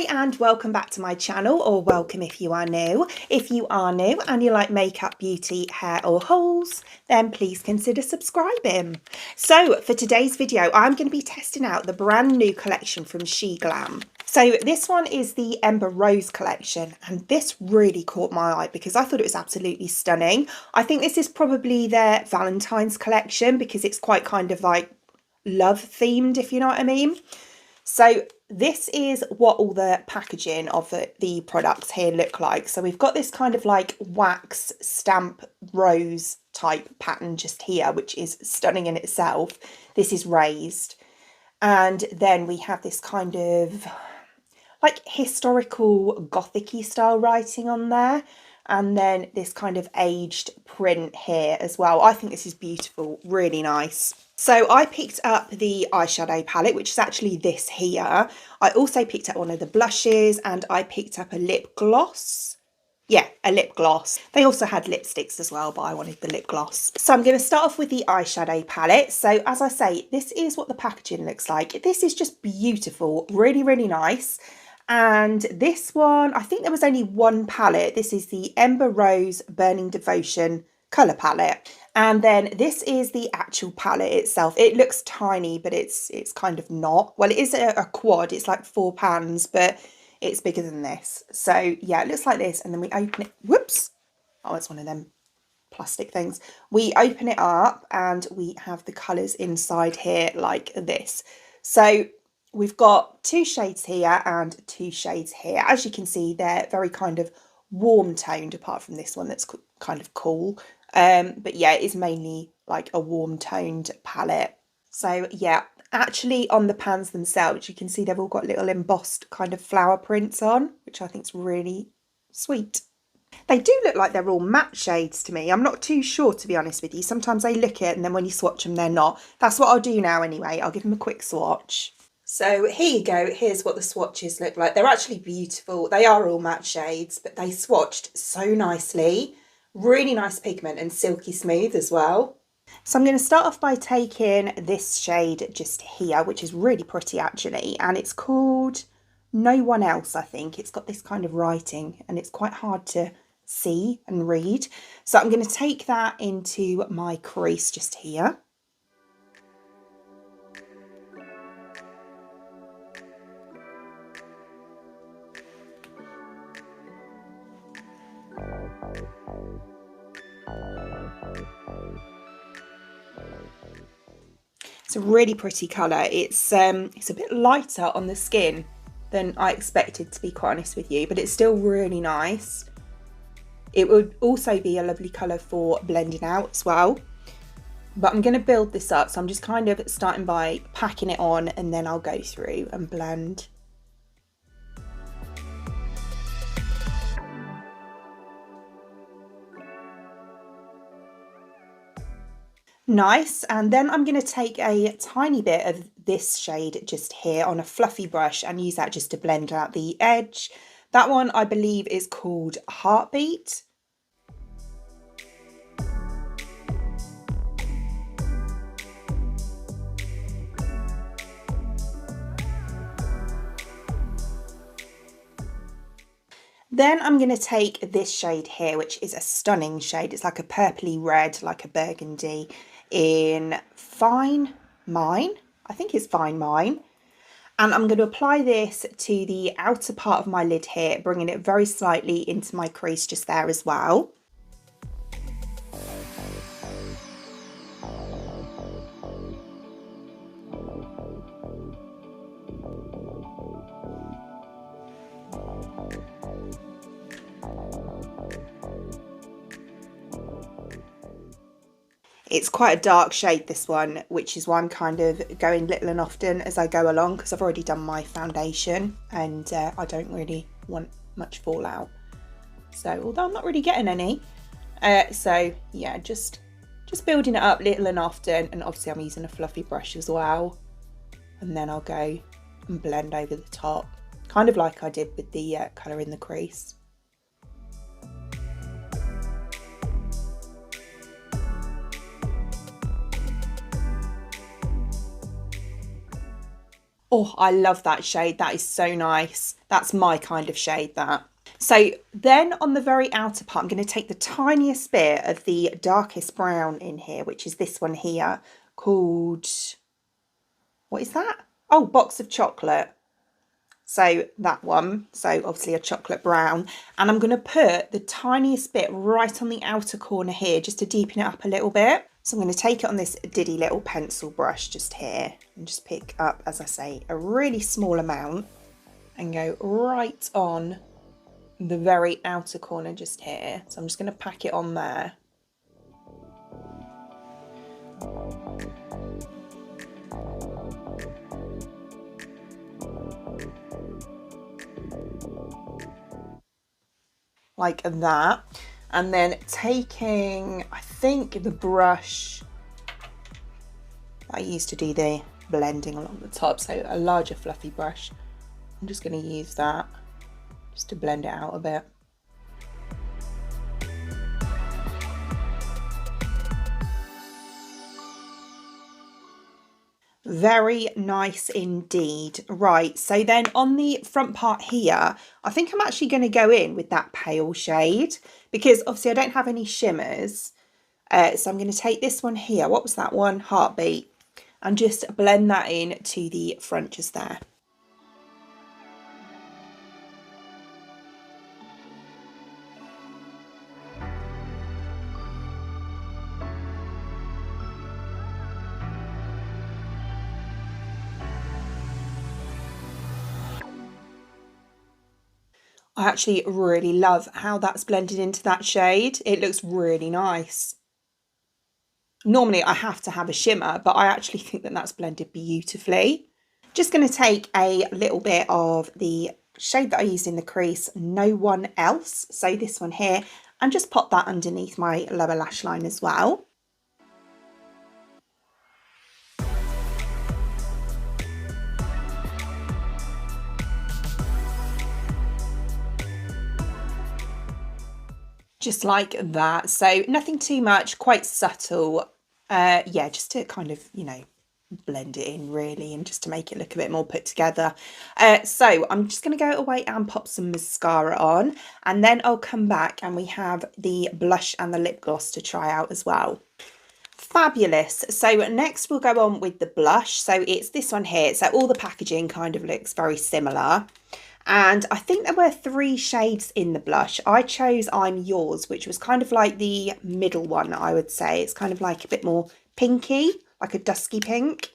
and welcome back to my channel, or welcome if you are new. If you are new and you like makeup, beauty, hair or hauls, then please consider subscribing. So for today's video, I'm going to be testing out the brand new collection from SHEGLAM. So this one is the Ember Rose collection, and this really caught my eye because I thought it was absolutely stunning. I think this is probably their Valentine's collection because it's quite kind of like love themed, if you know what I mean. So this is what all the packaging of the products here look like. So we've got this kind of like wax stamp rose type pattern just here, which is stunning in itself. This is raised. And then we have this kind of like historical gothic-y style writing on there. And then this kind of aged print here as well. I think this is beautiful, really nice. So I picked up the eyeshadow palette, which is actually this here. I also picked up one of the blushes and I picked up a lip gloss. Yeah, a lip gloss. They also had lipsticks as well, but I wanted the lip gloss. So I'm going to start off with the eyeshadow palette. So as I say, this is what the packaging looks like. This is just beautiful, really, really nice. And this one, I think there was only one palette. This is the Ember Rose Burning Devotion colour palette. And then this is the actual palette itself. It looks tiny, but it's kind of not. Well, it is a quad. It's like 4 pans, but it's bigger than this. So yeah, it looks like this. And then we open it. Whoops. Oh, it's one of them plastic things. We open it up and we have the colours inside here like this. So we've got 2 shades here and 2 shades here. As you can see, they're very kind of warm toned, apart from this one that's kind of cool. But yeah, it is mainly like a warm toned palette. So yeah, actually on the pans themselves, you can see they've all got little embossed kind of flower prints on, which I think is really sweet. They do look like they're all matte shades to me. I'm not too sure, to be honest with you. Sometimes they look it and then when you swatch them, they're not. That's what I'll do now anyway. I'll give them a quick swatch. So here you go, here's what the swatches look like. They're actually beautiful. They are all matte shades, but they swatched so nicely. Really nice pigment and silky smooth as well. So I'm going to start off by taking this shade just here, which is really pretty actually. And it's called No One Else, I think. It's got this kind of writing and it's quite hard to see and read. So I'm going to take that into my crease just here. It's a really pretty colour. It's a bit lighter on the skin than I expected, to be quite honest with you, but it's still really nice. It would also be a lovely colour for blending out as well. But I'm going to build this up, so I'm just kind of starting by packing it on and then I'll go through and blend. Nice, and then I'm going to take a tiny bit of this shade just here on a fluffy brush and use that just to blend out the edge. That one I believe is called Heartbeat. Then I'm going to take this shade here, which is a stunning shade. It's like a purpley red, like a burgundy, in Fine Mine. I think it's Fine Mine. And I'm going to apply this to the outer part of my lid here, bringing it very slightly into my crease just there as well. It's quite a dark shade, this one, which is why I'm kind of going little and often as I go along, because I've already done my foundation and I don't really want much fallout. So, although I'm not really getting any. So yeah, just building it up little and often, and obviously I'm using a fluffy brush as well. And then I'll go and blend over the top, kind of like I did with the colour in the crease. Oh, I love that shade. That is so nice. That's my kind of shade, that. So then on the very outer part, I'm going to take the tiniest bit of the darkest brown in here, which is this one here called, what is that? Oh, Box of Chocolate. So that one, so obviously a chocolate brown. And I'm going to put the tiniest bit right on the outer corner here, just to deepen it up a little bit. So I'm going to take it on this diddy little pencil brush just here and just pick up, as I say, a really small amount and go right on the very outer corner just here. So I'm just going to pack it on there. Like that. And then taking, I think, the brush that I used to do the blending along the top, so a larger fluffy brush, I'm just going to use that just to blend it out a bit. Very nice indeed. Right, so then on the front part here, I think I'm actually going to go in with that pale shade because obviously I don't have any shimmers. So I'm going to take this one here. What was that one? Heartbeat. And just blend that in to the front just there. I actually really love how that's blended into that shade. It looks really nice. Normally I have to have a shimmer, but I actually think that that's blended beautifully. Just going to take a little bit of the shade that I used in the crease, No One Else. So this one here, and just pop that underneath my lower lash line as well. Just like that. So nothing too much, quite subtle. Yeah, just to kind of, you know, blend it in really, and just to make it look a bit more put together. So I'm just going to go away and pop some mascara on, and then I'll come back and we have the blush and the lip gloss to try out as well. Fabulous. So next we'll go on with the blush. So it's this one here. So all the packaging kind of looks very similar. And I think there were 3 shades in the blush. I chose I'm Yours, which was kind of like the middle one, I would say. It's kind of like a bit more pinky, like a dusky pink.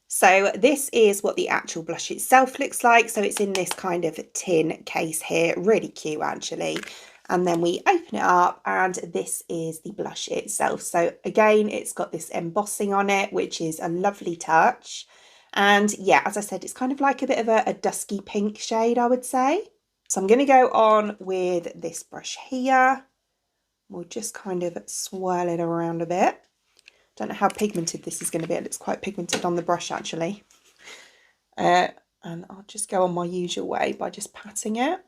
So this is what the actual blush itself looks like. So it's in this kind of tin case here. Really cute, actually. And then we open it up and this is the blush itself. So again, it's got this embossing on it, which is a lovely touch. And yeah, as I said, it's kind of like a bit of a dusky pink shade, I would say. So I'm going to go on with this brush here. We'll just kind of swirl it around a bit. Don't know how pigmented this is going to be. It looks quite pigmented on the brush, actually. And I'll just go on my usual way by just patting it.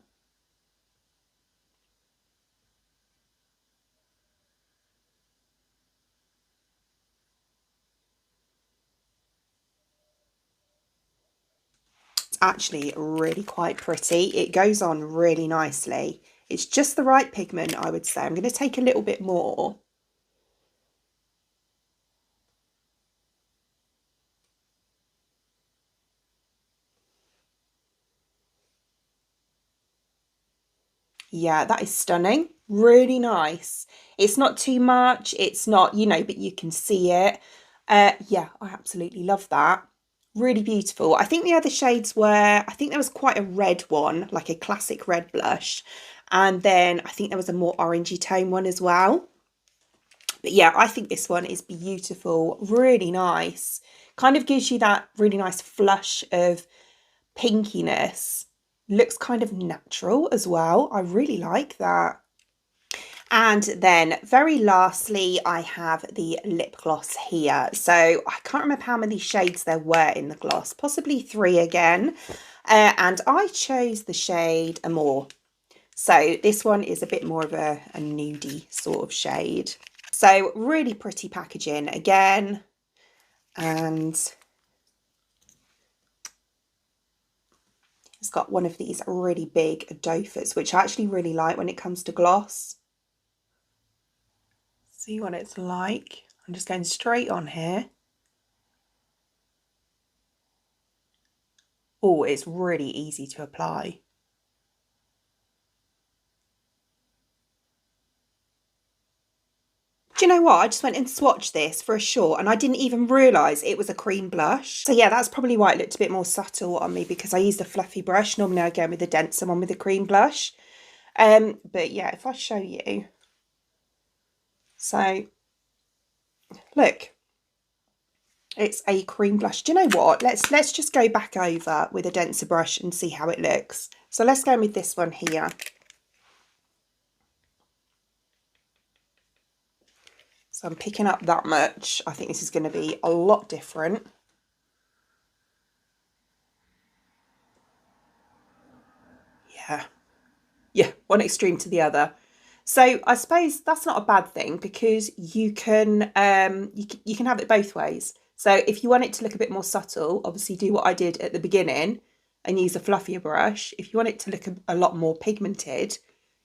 Actually really quite pretty. It goes on really nicely. It's just the right pigment, I would say. I'm going to take a little bit more. Yeah, that is stunning. Really nice. It's not too much. It's not, you know, but you can see it. Yeah, I absolutely love that. Really beautiful. I think the other shades were, I think there was quite a red one, like a classic red blush. And then I think there was a more orangey tone one as well. But yeah, I think this one is beautiful. Really nice. Kind of gives you that really nice flush of pinkiness. Looks kind of natural as well. I really like that. And then very lastly, I have the lip gloss here. So I can't remember how many shades there were in the gloss, possibly 3 again. And I chose the shade Amore. So this one is a bit more of a nudie sort of shade. So really pretty packaging again. And It's got one of these really big doffers, which I actually really like when it comes to gloss. See what it's like. I'm just going straight on here. Oh, it's really easy to apply. Do you know what? I just went and swatched this for a short and I didn't even realise it was a cream blush. So yeah, that's probably why it looked a bit more subtle on me, because I used a fluffy brush. Normally I go with a denser one with a cream blush. But yeah, if I show you. So look, it's a cream blush. Do you know what? Let's just go back over with a denser brush and see how it looks. So let's go with this one here. So I'm picking up that much. I think this is going to be a lot different. Yeah, one extreme to the other. So I suppose that's not a bad thing, because you can you can have it both ways. So if you want it to look a bit more subtle, obviously do what I did at the beginning and use a fluffier brush. If you want it to look a lot more pigmented,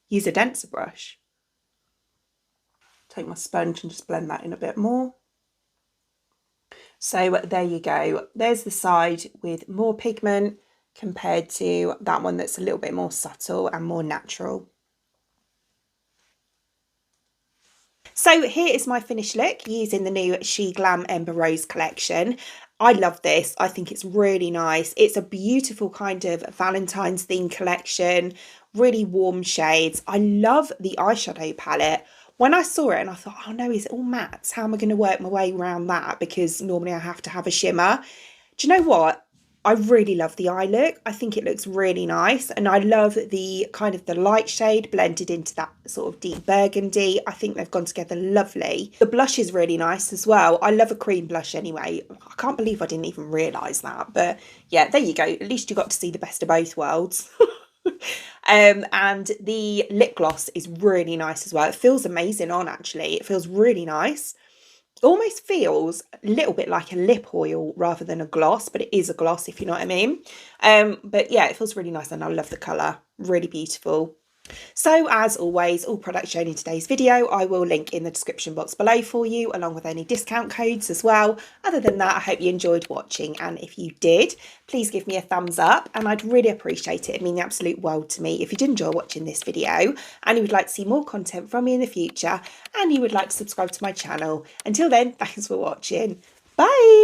use a denser brush. Take my sponge and just blend that in a bit more. So there you go. There's the side with more pigment compared to that one that's a little bit more subtle and more natural. So here is my finished look using the new SHEGLAM Ember Rose collection. I love this. I think it's really nice. It's a beautiful kind of Valentine's themed collection, really warm shades. I love the eyeshadow palette. When I saw it and I thought, oh no, is it all mattes? How am I going to work my way around that? Because normally I have to have a shimmer. Do you know what? I really love the eye look. I think it looks really nice, and I love the kind of the light shade blended into that sort of deep burgundy. I think they've gone together lovely. The blush is really nice as well. I love a cream blush anyway. I can't believe I didn't even realise that, but yeah, there you go. At least you got to see the best of both worlds. And the lip gloss is really nice as well. It feels amazing on, actually. It feels really nice. Almost feels a little bit like a lip oil rather than a gloss, but it is a gloss, if you know what I mean. But yeah, it feels really nice and I love the colour. Really beautiful. So as always, all products shown in today's video I will link in the description box below for you, along with any discount codes as well. Other than that, I hope you enjoyed watching, and if you did, please give me a thumbs up and I'd really appreciate it. It means the absolute world to me if you did enjoy watching this video and you would like to see more content from me in the future and you would like to subscribe to my channel. Until then, thanks for watching. Bye!